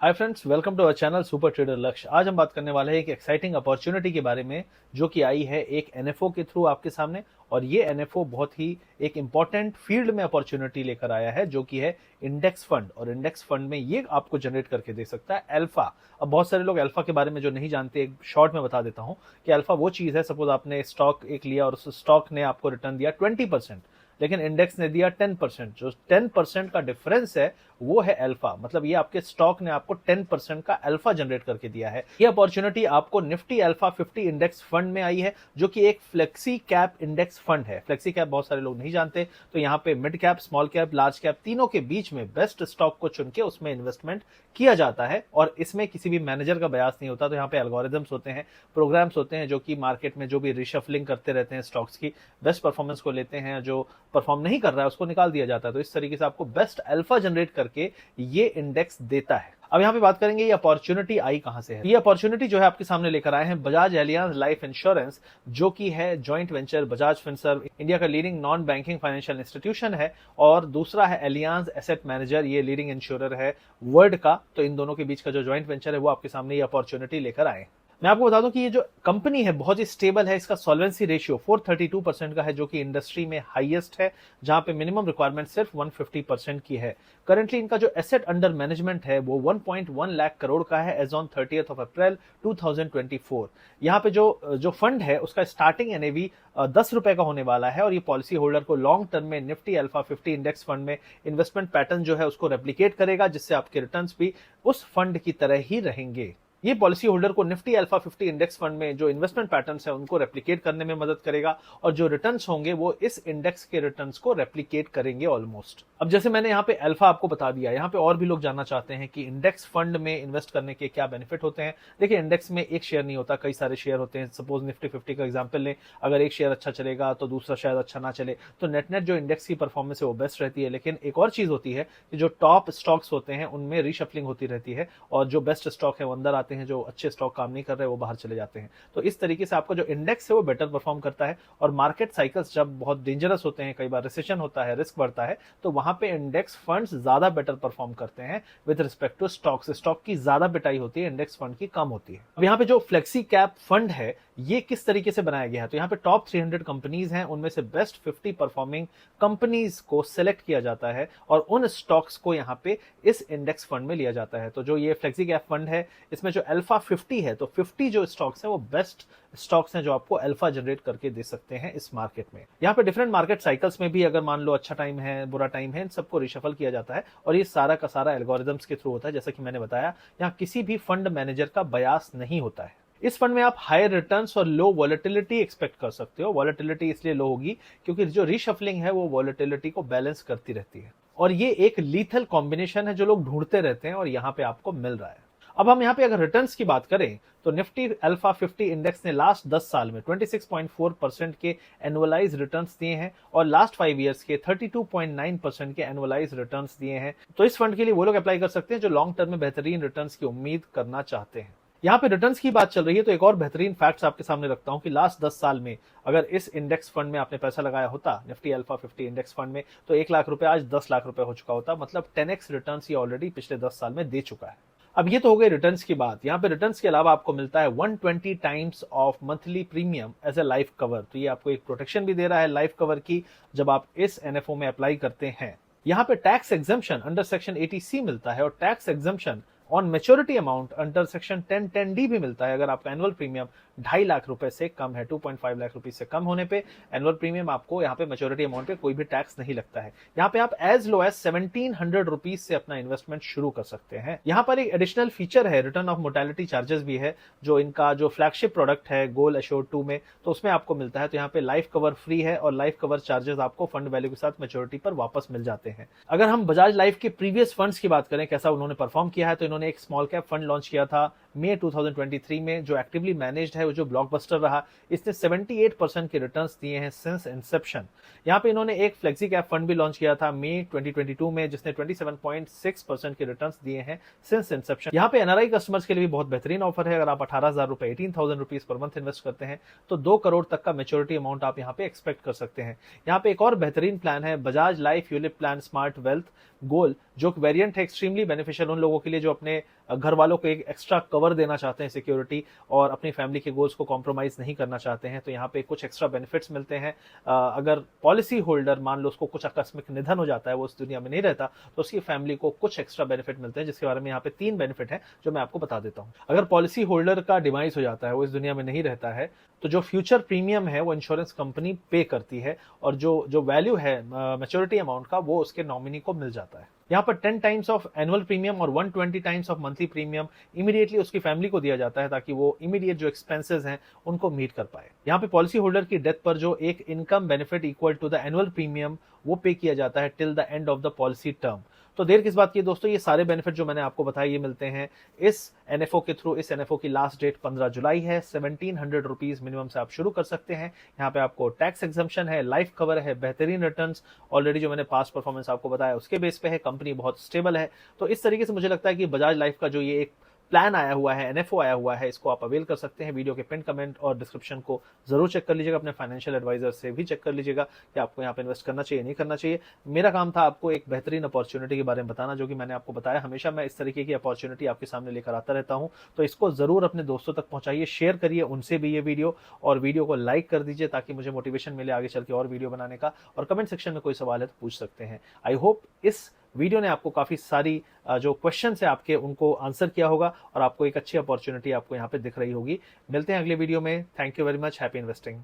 Hi friends, welcome to our channel super trader Lakshya. आज हम बात करने वाले हैं एक एक्साइटिंग अपॉर्चुनिटी के बारे में जो कि आई है एक एनएफओ के थ्रू आपके सामने। और ये एनएफओ बहुत ही एक इंपॉर्टेंट फील्ड में अपॉर्चुनिटी लेकर आया है जो कि है इंडेक्स फंड। और इंडेक्स फंड में ये आपको जनरेट करके दे सकता है अल्फा। अब बहुत सारे लोग अल्फा के बारे में जो नहीं जानते, एक शॉर्ट में बता देता हूं कि अल्फा वो चीज है, सपोज आपने स्टॉक एक लिया और उस स्टॉक ने आपको रिटर्न दिया 20%, लेकिन इंडेक्स ने दिया 10%। जो 10% का डिफरेंस है वो है अल्फा। मतलब ये आपके स्टॉक ने आपको 10% का अल्फा जनरेट करके दिया है। ये अपॉर्चुनिटी आपको निफ्टी अल्फा 50 इंडेक्स फंड में आई है जो कि एक फ्लेक्सी कैप इंडेक्स फंड है। फ्लेक्सी कैप बहुत सारे लोग नहीं जानते, तो यहाँ पे mid cap, small cap, large cap तीनों के बीच में बेस्ट स्टॉक को चुन के उसमें इन्वेस्टमेंट किया जाता है। और इसमें किसी भी मैनेजर का बयास नहीं होता। तो यहाँ पे एल्गोरिथम्स होते हैं, प्रोग्राम्स होते हैं जो कि मार्केट में जो भी रिशफलिंग करते रहते हैं, स्टॉक्स की बेस्ट परफॉर्मेंस को लेते हैं, जो परफॉर्म नहीं कर रहा है उसको निकाल दिया जाता है। तो इस तरीके से आपको बेस्ट अल्फा जनरेट करके ये इंडेक्स देता है। अब यहां पे बात करेंगे ये अपॉर्चुनिटी आई कहां से है। ये अपॉर्चुनिटी जो है आपके सामने लेकर आए हैं बजाज एलियांज लाइफ इंश्योरेंस, जो कि है joint venture Bajaj Finserv, India का leading non banking financial institution है। और दूसरा है एलियांज एसेट मैनेजर, ये लीडिंग इंश्योरर है वर्ल्ड का। तो इन दोनों के बीच का जो जॉइंट वेंचर है वो आपके सामने ये अपॉर्चुनिटी लेकर आए। मैं आपको बता दूं कि ये जो कंपनी है बहुत ही स्टेबल है। इसका सॉल्वेंसी रेशियो 432% का है जो कि इंडस्ट्री में हाईएस्ट है, जहां पे मिनिमम रिक्वायरमेंट सिर्फ 150% की है। करंटली इनका जो एसेट अंडर मैनेजमेंट है वो 1.1 लाख करोड़ का है as on 30th of April 2024। यहाँ पे जो फंड है उसका स्टार्टिंग एनएवी 10 रुपए का होने वाला है। और ये पॉलिसी होल्डर को लॉन्ग टर्म में निफ्टी अल्फा 50 इंडेक्स फंड में इन्वेस्टमेंट पैटर्न जो है उसको रेप्लिकेट करेगा, जिससे आपके रिटर्न्स भी उस फंड की तरह ही रहेंगे। ये पॉलिसी होल्डर को निफ्टी अल्फा 50 इंडेक्स फंड में जो इन्वेस्टमेंट पैटर्न्स है उनको रेप्लिकेट करने में मदद करेगा, और जो रिटर्न्स होंगे वो इस इंडेक्स के रिटर्न्स को रेप्लिकेट करेंगे ऑलमोस्ट। अब जैसे मैंने यहाँ पे अल्फा आपको बता दिया, यहाँ पे और भी लोग जानना चाहते हैं कि इंडेक्स फंड में इन्वेस्ट करने के क्या बेनिफिट होते हैं। देखिए, इंडेक्स में एक शेयर नहीं होता, कई सारे शेयर होते हैं। सपोज निफ्टी 50 का एग्जाम्पल लें, अगर एक शेयर अच्छा चलेगा तो दूसरा शायद अच्छा ना चले, तो नेट नेट जो इंडेक्स की परफॉर्मेंस है वो बेस्ट रहती है। लेकिन एक और चीज होती है कि जो टॉप स्टॉक्स होते हैं उनमें रीशफलिंग होती रहती है, और जो बेस्ट स्टॉक है वो अंदर आते हैं, जो अच्छे स्टॉक काम नहीं कर रहे वो बाहर चले जाते हैं। तो इस तरीके से आपका जो इंडेक्स है वो बेटर परफॉर्म करता है। और मार्केट साइकिल्स जब बहुत डेंजरस होते हैं, कई बार रिसेशन होता है, रिस्क बढ़ता है, तो वहां पे इंडेक्स फंड्स ज्यादा बेटर परफॉर्म करते हैं with respect to stocks. Stock की ज्यादा बिटाई होती है, इंडेक्स फंड की कम होती है। अब यहाँ पे जो फ्लेक्सी कैप फंड है ये किस तरीके से बनाया गया है, तो यहाँ पे टॉप 300 कंपनीज हैं, उनमें से बेस्ट 50 परफॉर्मिंग कंपनीज को सिलेक्ट किया जाता है और उन स्टॉक्स को यहाँ पे इस इंडेक्स फंड में लिया जाता है। तो जो ये फ्लेक्सी कैप फंड है इसमें जो अल्फा 50 है, तो 50 जो स्टॉक्स हैं वो बेस्ट स्टॉक्स हैं जो आपको अल्फा जनरेट करके दे सकते हैं इस मार्केट में। यहाँ पे डिफरेंट मार्केट साइकिल्स में भी अगर मान लो अच्छा टाइम है, बुरा टाइम है, इन सबको रिशफल किया जाता है। और ये सारा का सारा एल्गोरिथम्स के थ्रू होता है। जैसा कि मैंने बताया, यहाँ किसी भी फंड मैनेजर का बयास नहीं होता है। इस फंड में आप हायर रिटर्न्स और लो वॉलेटिलिटी एक्सपेक्ट कर सकते हो। वॉलेटिलिटी इसलिए लो होगी क्योंकि जो रीशफलिंग है वो वॉलेटिलिटी को बैलेंस करती रहती है। और ये एक लीथल कॉम्बिनेशन है जो लोग ढूंढते रहते हैं, और यहाँ पे आपको मिल रहा है। अब हम यहाँ पे अगर रिटर्न्स की बात करें तो निफ्टी अल्फा 50 इंडेक्स ने लास्ट 10 साल में 26.4% के एनुअलाइज रिटर्न्स दिए हैं, और लास्ट 5 इयर्स के 32.9% के एनुअलाइज रिटर्न्स दिए हैं। तो इस फंड के लिए वो लोग अप्लाई कर सकते हैं जो लॉन्ग टर्म में बेहतरीन रिटर्न्स की उम्मीद करना चाहते हैं। यहाँ पे रिटर्न्स की बात चल रही है तो एक और बेहतरीन फैक्ट्स आपके सामने रखता हूं कि लास्ट 10 साल में अगर इस इंडेक्स फंड में आपने पैसा लगाया होता निफ्टी अल्फा 50 इंडेक्स फंड में, तो 1 लाख रुपए आज 10 लाख रुपए हो चुका होता। मतलब 10x रिटर्न्स ये ऑलरेडी पिछले 10 साल में दे चुका है। अब ये तो हो गई रिटर्न्स की बात। यहाँ पे रिटर्न्स के अलावा आपको मिलता है 120 times of monthly premium as a life cover. तो ये आपको एक प्रोटेक्शन भी दे रहा है लाइफ कवर की जब आप इस एनएफओ में अप्लाई करते हैं। यहाँ पे tax exemption under section 80C मिलता है, और tax exemption on maturity amount under section 1010D भी मिलता है। अगर आपका एनुअल प्रीमियम 2.5 लाख रुपए से कम है, 2.5 लाख रुपए से कम होने पे एनुअल प्रीमियम आपको यहाँ पे मेच्योरिटी अमाउंट पे कोई भी टैक्स नहीं लगता है। यहाँ पे आप एज लो एज 1700 रुपीज से अपना इन्वेस्टमेंट शुरू कर सकते हैं। यहाँ पर एक एडिशनल फीचर है, रिटर्न ऑफ मोर्टेलिटी चार्जेस भी है, जो इनका जो फ्लैगशिप प्रोडक्ट है गोल एश्योर्ड 2 में, तो उसमें आपको मिलता है। तो यहाँ पे लाइफ कवर फ्री है, और लाइफ कवर चार्जेस आपको फंड वैल्यू के साथ मेच्योरिटी पर वापस मिल जाते हैं। अगर हम बजाज लाइफ के प्रीवियस फंड्स की बात करें कैसा उन्होंने परफॉर्म किया है, तो इन्होंने एक स्मॉल कैप फंड लॉन्च किया था मई 2023 में जो एक्टिवली मैनेज्ड है, वो जो ब्लॉकबस्टर रहा, इसने 78% के रिटर्न्स दिए हैं सिंस इंसेप्शन। यहाँ पे इन्होंने एक फ्लेक्सी कैप फंड भी लॉन्च किया था मई 2022 में, जिसने 27.6% के रिटर्न्स दिए हैं सिंस इंसेप्शन। यहाँ पे एनआरआई कस्टमर्स के लिए भी बहुत बेहतरीन ऑफर है। अगर आप 18,000 रुपए 18,000 रुपीज पर मंथ इन्वेस्ट करते हैं तो 2 करोड़ तक का मेच्योरिटी अमाउंट आप यहाँ पे एक्सपेक्ट कर सकते हैं। यहाँ पे एक और बेहतरीन प्लान है, Bajaj life ULIP plan smart wealth goal, जो वेरिएंट है एक्सट्रीमली बेनिफिशियल उन लोगों के लिए जो अपने घर वालों को एक एक्स्ट्रा कवर देना चाहते हैं सिक्योरिटी, और अपनी फैमिली के गोल्स को कॉम्प्रोमाइज नहीं करना चाहते हैं। तो यहाँ पे कुछ एक्स्ट्रा बेनिफिट्स मिलते हैं। अगर पॉलिसी होल्डर मान लो उसको कुछ आकस्मिक निधन हो जाता है, वो इस दुनिया में नहीं रहता, तो उसकी फैमिली को कुछ एक्स्ट्रा बेनिफिट मिलते हैं, जिसके बारे में यहाँ पे 3 बेनिफिट है जो मैं आपको बता देता हूँ। अगर पॉलिसी होल्डर का डिवाइस हो जाता है, वो इस दुनिया में नहीं रहता है, तो जो फ्यूचर प्रीमियम है वो इंश्योरेंस कंपनी पे करती है, और जो वैल्यू है मैच्योरिटी अमाउंट का, वो उसके नॉमिनी को मिल जाता है। यहाँ पर 10 टाइम्स ऑफ एनुअल प्रीमियम और 120 times of monthly premium immediately उसकी फैमिली को दिया जाता है, ताकि वो इमीडिएट जो एक्सपेंसेस हैं उनको मीट कर पाए। यहाँ पे पॉलिसी होल्डर की डेथ पर जो एक income benefit equal to the annual premium वो पे किया जाता है till the end of the policy term. तो देर किस बात की दोस्तों, ये सारे बेनिफिट जो मैंने आपको बताया ये मिलते हैं इस एनएफओ के थ्रू। इस एनएफओ की लास्ट डेट 15 जुलाई है। 1700 रुपीज मिनिमम से आप शुरू कर सकते हैं। यहाँ पे आपको टैक्स एग्जम्पशन है, लाइफ कवर है, बेहतरीन रिटर्न्स ऑलरेडी जो मैंने पास्ट परफॉर्मेंस आपको बताया उसके बेस पे है, कंपनी बहुत स्टेबल है। तो इस तरीके से मुझे लगता है कि बजाज लाइफ का जो ये एक प्लान आया हुआ है, एनएफओ आया हुआ है, इसको आप अवेल कर सकते हैं। वीडियो के पिन कमेंट और डिस्क्रिप्शन को जरूर चेक कर लीजिएगा। अपने फाइनेंशियल एडवाइजर से भी चेक कर लीजिएगा कि आपको यहाँ पे इन्वेस्ट करना चाहिए नहीं करना चाहिए। मेरा काम था आपको एक बेहतरीन अपॉर्चुनिटी के बारे में बताना, जो कि मैंने आपको बताया। हमेशा मैं इस तरीके की अपॉर्चुनिटी आपके सामने लेकर आता रहता हूँ, तो इसको जरूर अपने दोस्तों तक पहुंचाइए, शेयर करिए उनसे भी ये वीडियो, और वीडियो को लाइक कर दीजिए ताकि मुझे मोटिवेशन मिले आगे चल के और वीडियो बनाने का। और कमेंट सेक्शन में कोई सवाल है तो पूछ सकते हैं। आई होप इस वीडियो ने आपको काफी सारी जो क्वेश्चन है आपके उनको आंसर किया होगा, और आपको एक अच्छी अपॉर्चुनिटी आपको यहाँ पे दिख रही होगी। मिलते हैं अगले वीडियो में। Thank you very much. Happy investing.